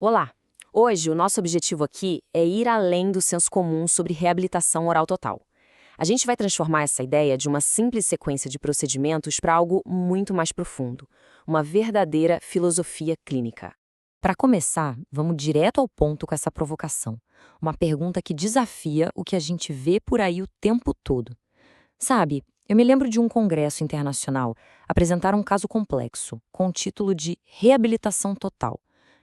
Olá! Hoje, o nosso objetivo aqui é ir além do senso comum sobre reabilitação oral total. A gente vai transformar essa ideia de uma simples sequência de procedimentos para algo muito mais profundo, uma verdadeira filosofia clínica. Para começar, vamos direto ao ponto com essa provocação. Uma pergunta que desafia o que a gente vê por aí o tempo todo. Sabe, eu me lembro de um congresso internacional apresentar um caso complexo, com o título de Reabilitação Total.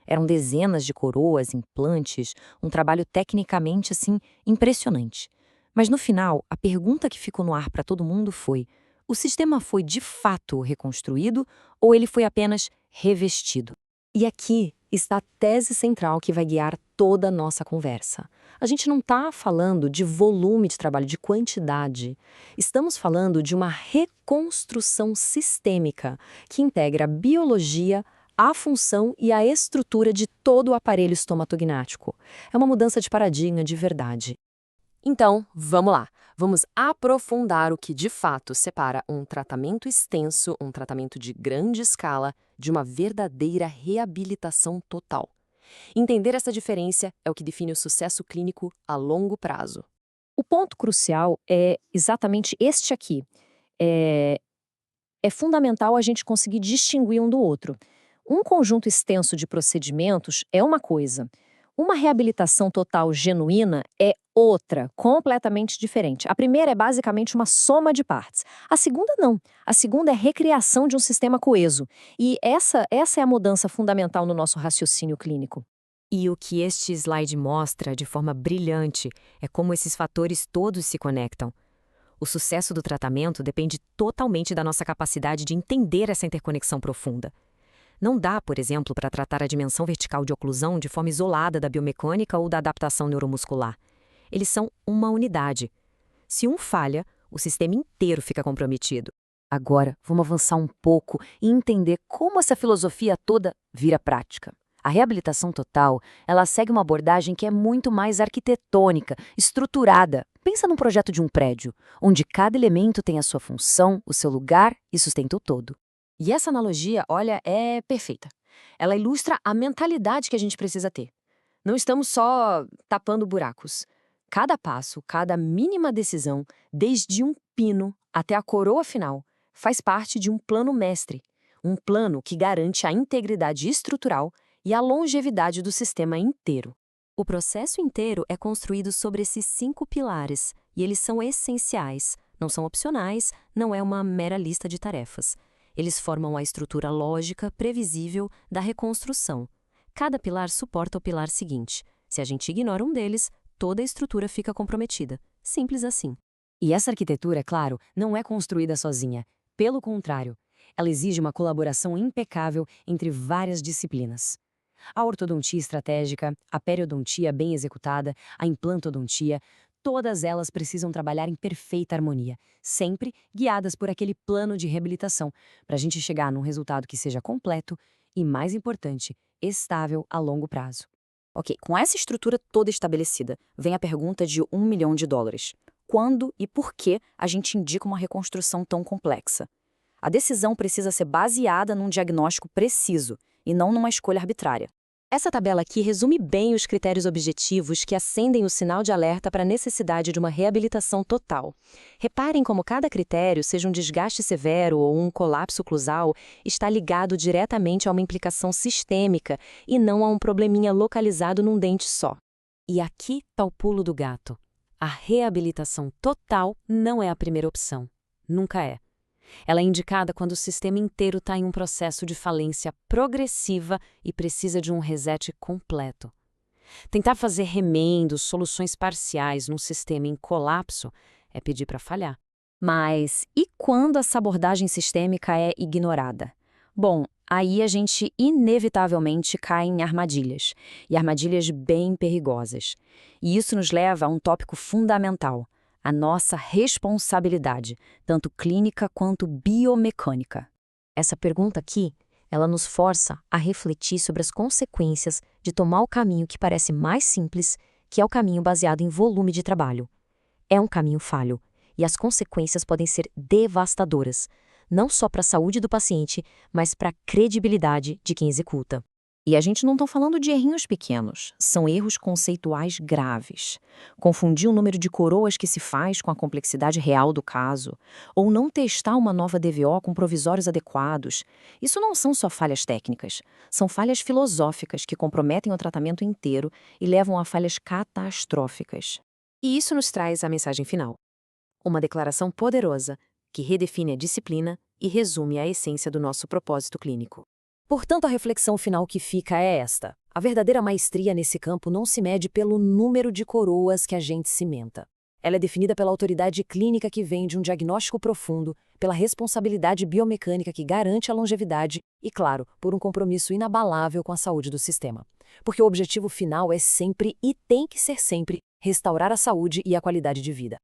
Eram dezenas de coroas, implantes, um trabalho tecnicamente, assim, impressionante. Mas no final, a pergunta que ficou no ar para todo mundo foi: o sistema foi de fato reconstruído ou ele foi apenas revestido? E aqui está a tese central que vai guiar toda a nossa conversa. A gente não está falando de volume de trabalho, de quantidade. Estamos falando de uma reconstrução sistêmica que integra a biologia, a função e a estrutura de todo o aparelho estomatognático. É uma mudança de paradigma de verdade. Então, vamos lá. Vamos aprofundar o que de fato separa um tratamento extenso, um tratamento de grande escala, de uma verdadeira reabilitação total. Entender essa diferença é o que define o sucesso clínico a longo prazo. O ponto crucial é exatamente este aqui. É, é fundamental a gente conseguir distinguir um do outro. Um conjunto extenso de procedimentos é uma coisa. Uma reabilitação total genuína é outra, completamente diferente. A primeira é basicamente uma soma de partes. A segunda não. A segunda é recriação de um sistema coeso. E essa é a mudança fundamental no nosso raciocínio clínico. E o que este slide mostra de forma brilhante é como esses fatores todos se conectam. O sucesso do tratamento depende totalmente da nossa capacidade de entender essa interconexão profunda. Não dá, por exemplo, para tratar a dimensão vertical de oclusão de forma isolada da biomecânica ou da adaptação neuromuscular. Eles são uma unidade. Se um falha, o sistema inteiro fica comprometido. Agora, vamos avançar um pouco e entender como essa filosofia toda vira prática. A reabilitação total, ela segue uma abordagem que é muito mais arquitetônica, estruturada. Pensa num projeto de um prédio, onde cada elemento tem a sua função, o seu lugar e sustenta o todo. E essa analogia, olha, é perfeita. Ela ilustra a mentalidade que a gente precisa ter. Não estamos só tapando buracos. Cada passo, cada mínima decisão, desde um pino até a coroa final, faz parte de um plano mestre. Um plano que garante a integridade estrutural e a longevidade do sistema inteiro. O processo inteiro é construído sobre esses 5 pilares, e eles são essenciais, não são opcionais, não é uma mera lista de tarefas. Eles formam a estrutura lógica, previsível da reconstrução. Cada pilar suporta o pilar seguinte. Se a gente ignora um deles, toda a estrutura fica comprometida. Simples assim. E essa arquitetura, é claro, não é construída sozinha. Pelo contrário, ela exige uma colaboração impecável entre várias disciplinas. A ortodontia estratégica, a periodontia bem executada, a implantodontia, todas elas precisam trabalhar em perfeita harmonia, sempre guiadas por aquele plano de reabilitação, para a gente chegar num resultado que seja completo e, mais importante, estável a longo prazo. Ok, com essa estrutura toda estabelecida, vem a pergunta de US$ 1 milhão. Quando e por que a gente indica uma reconstrução tão complexa? A decisão precisa ser baseada num diagnóstico preciso e não numa escolha arbitrária. Essa tabela aqui resume bem os critérios objetivos que acendem o sinal de alerta para a necessidade de uma reabilitação total. Reparem como cada critério, seja um desgaste severo ou um colapso oclusal, está ligado diretamente a uma implicação sistêmica e não a um probleminha localizado num dente só. E aqui está o pulo do gato. A reabilitação total não é a primeira opção. Nunca é. Ela é indicada quando o sistema inteiro está em um processo de falência progressiva e precisa de um reset completo. Tentar fazer remendos, soluções parciais num sistema em colapso é pedir para falhar. Mas e quando essa abordagem sistêmica é ignorada? Bom, aí a gente inevitavelmente cai em armadilhas, e armadilhas bem perigosas. E isso nos leva a um tópico fundamental: a nossa responsabilidade, tanto clínica quanto biomecânica. Essa pergunta aqui, ela nos força a refletir sobre as consequências de tomar o caminho que parece mais simples, que é o caminho baseado em volume de trabalho. É um caminho falho, e as consequências podem ser devastadoras, não só para a saúde do paciente, mas para a credibilidade de quem executa. E a gente não está falando de errinhos pequenos, são erros conceituais graves. Confundir o número de coroas que se faz com a complexidade real do caso, ou não testar uma nova DVO com provisórios adequados. Isso não são só falhas técnicas, são falhas filosóficas que comprometem o tratamento inteiro e levam a falhas catastróficas. E isso nos traz a mensagem final. Uma declaração poderosa que redefine a disciplina e resume a essência do nosso propósito clínico. Portanto, a reflexão final que fica é esta. A verdadeira maestria nesse campo não se mede pelo número de coroas que a gente cimenta. Ela é definida pela autoridade clínica que vem de um diagnóstico profundo, pela responsabilidade biomecânica que garante a longevidade e, claro, por um compromisso inabalável com a saúde do sistema. Porque o objetivo final é sempre e tem que ser sempre restaurar a saúde e a qualidade de vida.